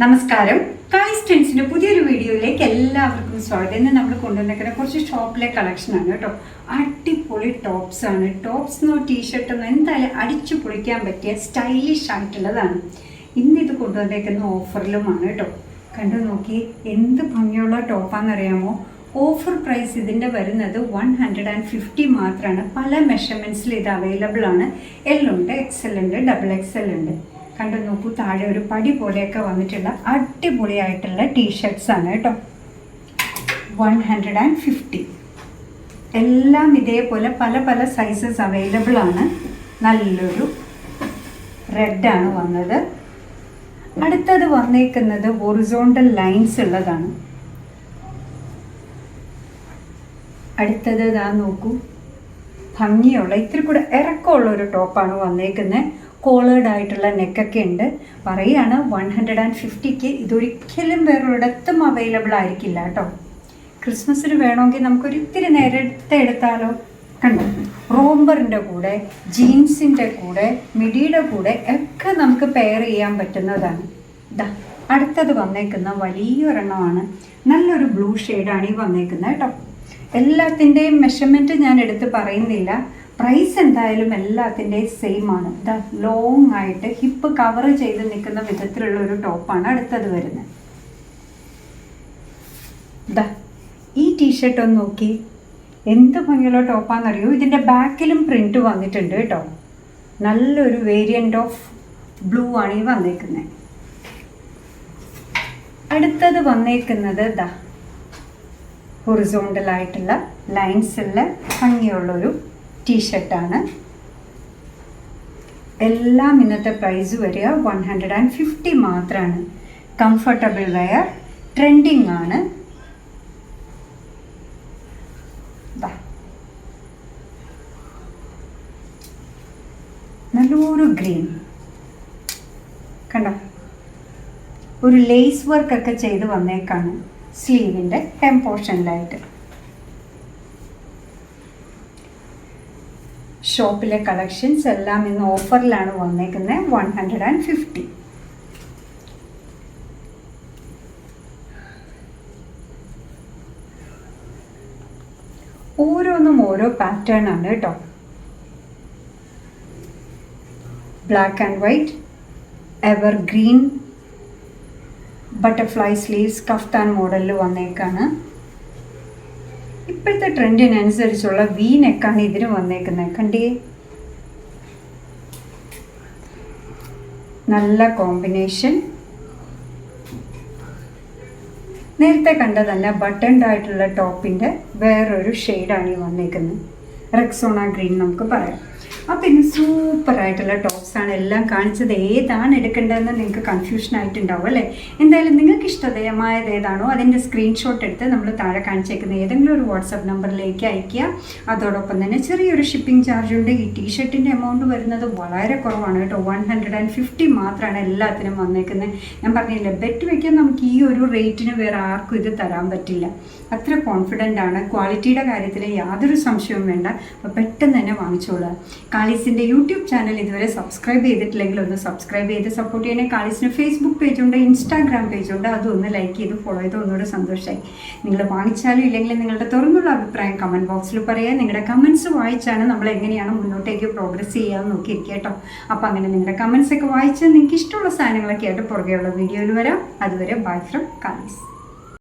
നമസ്കാരം. കായ്സ് ട്രെൻഡ്സിന്റെ പുതിയൊരു വീഡിയോയിലേക്ക് എല്ലാവർക്കും സ്വാഗതം. ഇന്ന് നമ്മൾ കൊണ്ടുവന്നിരിക്കുന്ന കുറച്ച് ഷോപ്പിലെ കളക്ഷൻ ആണ് കേട്ടോ. അടിപൊളി ടോപ്സ് ആണ്. ടോപ്സിനോ ടീഷർട്ടൊന്നോ എന്തായാലും അടിച്ചു പൊളിക്കാൻ പറ്റിയ സ്റ്റൈലിഷ് ആയിട്ടുള്ളതാണ്. ഇന്നിത് കൊണ്ടുവന്നേക്കുന്ന ഓഫറിലുമാണ് കേട്ടോ. കണ്ടു നോക്കി എന്ത് ഭംഗിയുള്ള ടോപ്പാണെന്നറിയാമോ? ഓഫർ പ്രൈസ് ഇതിൻ്റെ വരുന്നത് 150 മാത്രമാണ്. പല മെഷർമെൻറ്റ്സിൽ ഇത് അവൈലബിൾ ആണ്. എൽ ഉണ്ട്, XL ഉണ്ട്, XXL ഉണ്ട്. കണ്ടു നോക്കൂ, താഴെ ഒരു പടി പോലെയൊക്കെ വന്നിട്ടുള്ള അടിപൊളിയായിട്ടുള്ള ടീഷർട്ട്സ് ആണ് കേട്ടോ. 150. എല്ലാം ഇതേപോലെ പല പല സൈസസ് അവൈലബിൾ ആണ്. നല്ലൊരു റെഡാണ് വന്നത്. അടുത്തത് വന്നേക്കുന്നത് ഹൊറിസോണ്ടൽ ലൈൻസ് ഉള്ളതാണ്. അടുത്തത് ഇതാ നോക്കൂ, ഭംഗിയുള്ള ഇത്തിരി കൂടെ ഇറക്കമുള്ള ഒരു ടോപ്പാണ് വന്നേക്കുന്നത്. കോളേഡ് ആയിട്ടുള്ള നെക്കൊക്കെ ഉണ്ട്. പറയുകയാണ് 150ക്ക് ഇതൊരിക്കലും വേറൊരിടത്തും അവൈലബിൾ ആയിരിക്കില്ല കേട്ടോ. ക്രിസ്മസിന് വേണമെങ്കിൽ നമുക്കൊരു ഇത്തിരി നേരത്തെ എടുത്താലോ. കണ്ടോ, റോംബറിൻ്റെ കൂടെ, ജീൻസിൻ്റെ കൂടെ, മിഡിയുടെ കൂടെ ഒക്കെ നമുക്ക് പെയർ ചെയ്യാൻ പറ്റുന്നതാണ്. ഇതാ അടുത്തത് വന്നേക്കുന്ന വലിയൊരെണ്ണമാണ്. നല്ലൊരു ബ്ലൂ ഷെയ്ഡാണ് ഈ വന്നേക്കുന്നത് കേട്ടോ. എല്ലാത്തിൻ്റെയും മെഷർമെൻറ്റ് ഞാൻ എടുത്ത് പറയുന്നില്ല. പ്രൈസ് എന്തായാലും എല്ലാത്തിൻ്റെയും സെയിം ആണ്. ഇതാ ലോങ് ആയിട്ട് ഹിപ്പ് കവർ ചെയ്ത് നിൽക്കുന്ന വിധത്തിലുള്ള ഒരു ടോപ്പാണ് അടുത്തത് വരുന്നത്. ഇതാ ഈ ടീഷർട്ട് ഒന്ന് നോക്കി, എന്ത് ഭംഗിയുള്ള ടോപ്പാണെന്നറിയോ. ഇതിൻ്റെ ബാക്കിലും പ്രിൻ്റ് വന്നിട്ടുണ്ട് കേട്ടോ. നല്ലൊരു വേരിയൻ്റ് ഓഫ് ബ്ലൂ ആണ് ഈ വന്നേക്കുന്നത്. അടുത്തത് വന്നേക്കുന്നത് ഇതാ ഹൊറിസോണ്ടലായിട്ടുള്ള ലൈൻസുള്ള ഭംഗിയുള്ളൊരു ടീഷർട്ടാണ്. എല്ലാം ഇന്നത്തെ പ്രൈസ് വരിക 150 മാത്രമാണ്. കംഫർട്ടബിൾ വെയർ, ട്രെൻഡിങ് ആണ്. നല്ലൊരു ഗ്രീൻ കണ്ടോ, ഒരു ലേസ് വർക്കൊക്കെ ചെയ്ത് വന്നേക്കാണ് സ്ലീവിൻ്റെ ഹെം പോർഷനിലായിട്ട്. ഷോപ്പിലെ കളക്ഷൻസ് എല്ലാം ഇന്ന് ഓഫറിലാണ് വന്നേക്കുന്നത്. 150. ഓരോന്നും ഓരോ പാറ്റേൺ ആണ് കേട്ടോ. Black and white, ever green, butterfly sleeves, kaftan മോഡലിൽ വന്നേക്കാണ്. ഇപ്പോഴത്തെ ട്രെൻഡിനനുസരിച്ചുള്ള വി നെക്കാണ് ഇതിന് വന്നേക്കുന്നത്. കണ്ടേ, നല്ല കോമ്പിനേഷൻ. നേരത്തെ കണ്ട തന്നെ ബട്ടൺഡ് ആയിട്ടുള്ള ടോപ്പിൻ്റെ വേറൊരു ഷെയ്ഡാണ് ഈ വന്നേക്കുന്നത്. റെക്സോണ ഗ്രീൻ നമുക്ക് പറയാം. അപ്പം ഇന്ന് സൂപ്പറായിട്ടുള്ള ടോപ്സാണ് എല്ലാം കാണിച്ചത്. ഏതാണ് എടുക്കേണ്ടതെന്ന് നിങ്ങൾക്ക് കൺഫ്യൂഷൻ ആയിട്ടുണ്ടാവും അല്ലേ? എന്തായാലും നിങ്ങൾക്ക് ഇഷ്ടമായത് ഏതാണോ അതിൻ്റെ സ്ക്രീൻഷോട്ട് എടുത്ത് നമ്മൾ താഴെ കാണിച്ചേക്കുന്ന ഏതെങ്കിലും ഒരു വാട്സപ്പ് നമ്പറിലേക്ക് അയയ്ക്കുക. അതോടൊപ്പം തന്നെ ചെറിയൊരു ഷിപ്പിംഗ് ചാർജ് ഉണ്ട്. ഈ ടീഷർട്ടിൻ്റെ എമൗണ്ട് വരുന്നത് വളരെ കുറവാണ് കേട്ടോ. 150 മാത്രമാണ് എല്ലാത്തിനും വന്നേക്കുന്നത്. ഞാൻ പറഞ്ഞില്ല, ബെറ്റ് വയ്ക്കാൻ നമുക്ക് ഈ ഒരു റേറ്റിന് വേറെ ആർക്കും ഇത് തരാൻ പറ്റില്ല. അത്ര കോൺഫിഡൻ്റ് ആണ്. ക്വാളിറ്റിയുടെ കാര്യത്തിൽ യാതൊരു സംശയവും വേണ്ട. അപ്പോൾ പെട്ടെന്ന് തന്നെ വാങ്ങിച്ചോളുക. കാളീസിൻ്റെ യൂട്യൂബ് ചാനൽ ഇതുവരെ സബ്സ്ക്രൈബ് ചെയ്തിട്ടില്ലെങ്കിൽ ഒന്ന് സബ്സ്ക്രൈബ് ചെയ്ത് സപ്പോർട്ട് ചെയ്യണേ. കാളീസിന് ഫേസ്ബുക്ക് പേജുണ്ട്, ഇൻസ്റ്റാഗ്രാം പേജുണ്ട്. അതൊന്ന് ലൈക്ക് ചെയ്ത് ഫോളോ ചെയ്ത് ഒന്നുകൂടെ സന്തോഷമായി. നിങ്ങൾ വാങ്ങിച്ചാലും ഇല്ലെങ്കിലും നിങ്ങളുടെ തുറന്നുള്ള അഭിപ്രായം കമൻറ്റ് ബോക്സിൽ പറയുക. നിങ്ങളുടെ കമൻറ്റ്സ് വായിച്ചാണ് നമ്മൾ എങ്ങനെയാണ് മുന്നോട്ടേക്ക് പ്രോഗ്രസ് ചെയ്യാമെന്ന് നോക്കിയിരിക്കുക കേട്ടോ. അപ്പോൾ അങ്ങനെ നിങ്ങളുടെ കമൻറ്റ്സ് ഒക്കെ വായിച്ച് നിങ്ങൾക്ക് ഇഷ്ടമുള്ള സാധനങ്ങളൊക്കെ ആയിട്ട് പുറകെയുള്ള വീഡിയോയിൽ വരാം. അതുവരെ ബൈ ഫ്രം കാളീസ്.